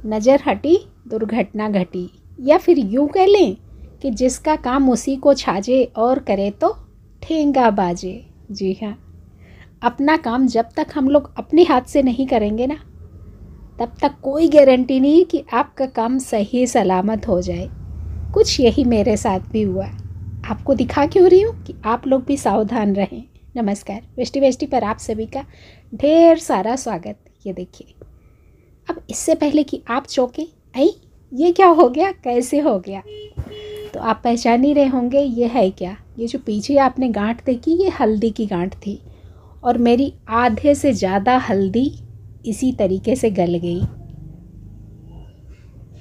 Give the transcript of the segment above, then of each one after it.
नज़र हटी दुर्घटना घटी, या फिर यूँ कह लें कि जिसका काम उसी को छाजे और करे तो ठेंगा बाजे। जी हाँ, अपना काम जब तक हम लोग अपने हाथ से नहीं करेंगे ना, तब तक कोई गारंटी नहीं कि आपका काम सही सलामत हो जाए। कुछ यही मेरे साथ भी हुआ। आपको दिखा क्यों रही हूँ कि आप लोग भी सावधान रहें। नमस्कार, वेस्टी वेस्टी पर आप सभी का ढेर सारा स्वागत। ये देखिए, अब इससे पहले कि आप चौंके, आई ये क्या हो गया, कैसे हो गया, तो आप पहचान ही रहे होंगे ये है क्या। ये जो पीछे आपने गांठ देखी, ये हल्दी की गांठ थी और मेरी आधे से ज़्यादा हल्दी इसी तरीके से गल गई।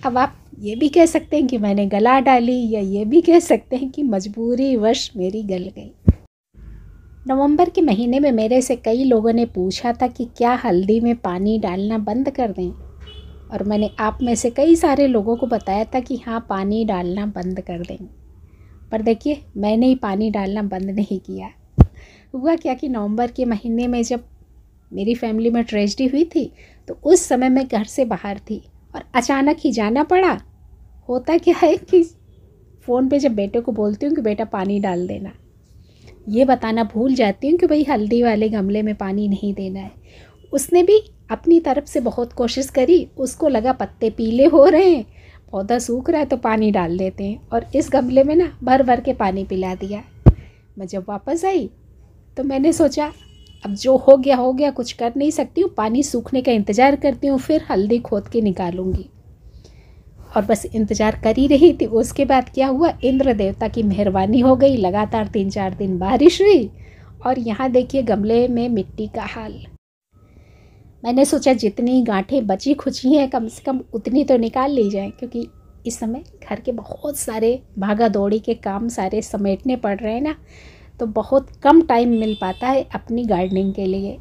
अब आप ये भी कह सकते हैं कि मैंने गला डाली, या ये भी कह सकते हैं कि मजबूरी वश मेरी गल गई। नवंबर के महीने में मेरे से कई लोगों ने पूछा था कि क्या हल्दी में पानी डालना बंद कर दें, और मैंने आप में से कई सारे लोगों को बताया था कि हाँ, पानी डालना बंद कर दें। पर देखिए, मैंने ही पानी डालना बंद नहीं किया। हुआ क्या कि नवंबर के महीने में जब मेरी फैमिली में ट्रेजेडी हुई थी, तो उस समय मैं घर से बाहर थी और अचानक ही जाना पड़ा। होता क्या है कि फ़ोन पे जब बेटे को बोलती हूँ कि बेटा पानी डाल देना, ये बताना भूल जाती हूँ कि भाई हल्दी वाले गमले में पानी नहीं देना है। उसने भी अपनी तरफ से बहुत कोशिश करी, उसको लगा पत्ते पीले हो रहे हैं, पौधा सूख रहा है तो पानी डाल देते हैं, और इस गमले में ना भर भर के पानी पिला दिया। मैं जब वापस आई तो मैंने सोचा अब जो हो गया, कुछ कर नहीं सकती हूँ, पानी सूखने का इंतज़ार करती हूँ, फिर हल्दी खोद के निकालूंगी। और बस इंतज़ार कर ही रही थी। उसके बाद क्या हुआ, इंद्र देवता की मेहरबानी हो गई, लगातार 3-4 दिन बारिश हुई और यहाँ देखिए गमले में मिट्टी का हाल। मैंने सोचा जितनी गांठें बची खुची हैं कम से कम उतनी तो निकाल ली जाए, क्योंकि इस समय घर के बहुत सारे भागा दौड़ी के काम सारे समेटने पड़ रहे हैं ना, तो बहुत कम टाइम मिल पाता है अपनी गार्डनिंग के लिए।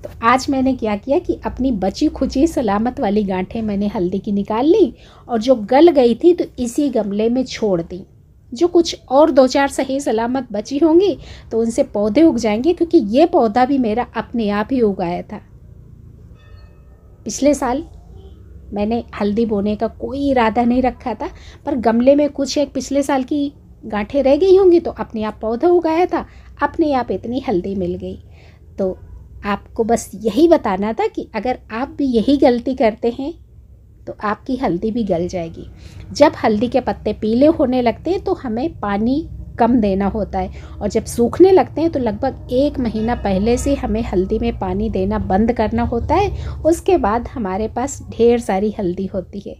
तो आज मैंने क्या किया कि अपनी बची खुची सलामत वाली गांठें मैंने हल्दी की निकाल ली, और जो गल गई थी तो इसी गमले में छोड़ दी। जो कुछ और 2-4 सही सलामत बची होंगी तो उनसे पौधे उग जाएंगे, क्योंकि ये पौधा भी मेरा अपने आप ही उगाया था। पिछले साल मैंने हल्दी बोने का कोई इरादा नहीं रखा था, पर गमले में कुछ एक पिछले साल की गांठें रह गई होंगी तो अपने आप पौधा उगाया था, अपने आप इतनी हल्दी मिल गई। तो आपको बस यही बताना था कि अगर आप भी यही गलती करते हैं तो आपकी हल्दी भी गल जाएगी। जब हल्दी के पत्ते पीले होने लगते हैं तो हमें पानी कम देना होता है, और जब सूखने लगते हैं तो लगभग 1 महीना पहले से हमें हल्दी में पानी देना बंद करना होता है। उसके बाद हमारे पास ढेर सारी हल्दी होती है।